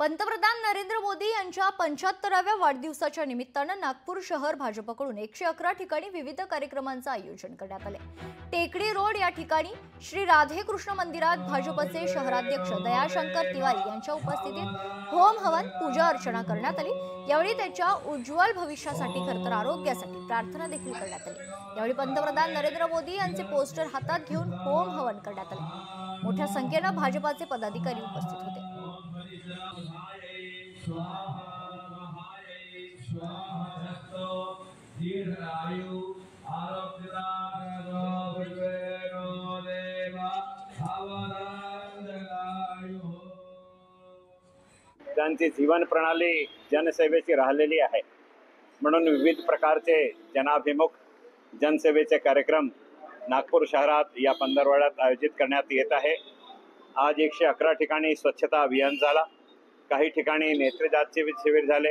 पंतप्रधान नरेंद्र मोदी यांच्या 75व्या वाढदिवसाच्या निमित्तानं नागपूर शहर भाजपकडून 111 ठिकाणी विविध कार्यक्रमांचं आयोजन करण्यात आले। टेकडी रोड या ठिकाणी श्री राधे कृष्ण मंदिरात भाजपचे शहराध्यक्ष दयाशंकर तिवारी यांच्या उपस्थितीत होम हवन पूजा अर्चना करण्यात आली। यावेळी त्यांच्या उज्ज्वल भविष्यासाठी खरतर आरोग्यासाठी प्रार्थना देखील करण्यात आली। यावेळी पंतप्रधान नरेंद्र मोदी यांचे पोस्टर हातात घेऊन होम हवन करण्यात आले। मोठ्या संख्येने भाजपाचे पदाधिकारी उपस्थित होते। त्यांची जीवन प्रणाली जनसेवेची राहिलेली आहे, म्हणून विविध प्रकारचे जनाभिमुख जनसेवेचे कार्यक्रम नागपूर शहरात या पंधरवड्यात आयोजित करण्यात येत आहे। आज 111 ठिकाणी स्वच्छता अभियान झाला, काही ठिकाणी नेत्रजात शिबिर झाले,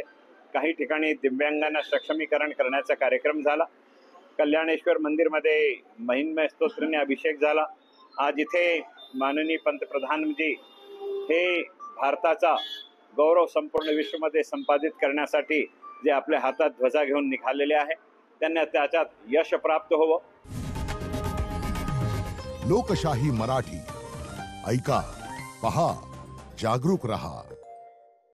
काही ठिकाणी दिव्यांगांना सक्षमीकरण करण्याचा कार्यक्रम झाला। कल्याणेश्वर मंदिरमध्ये महिन्मय स्तोत्राने अभिषेक झाला। आज इथे माननीय पंतप्रधानजी हे भारताचा गौरव संपूर्ण विश्वमध्ये संपादित करण्यासाठी जे आपल्या हातात ध्वजा घेऊन निघालेले आहे, त्यांना त्याच्यात यश प्राप्त होवो। लोकशाही मराठी ऐका, पहा, जागरूक रहा।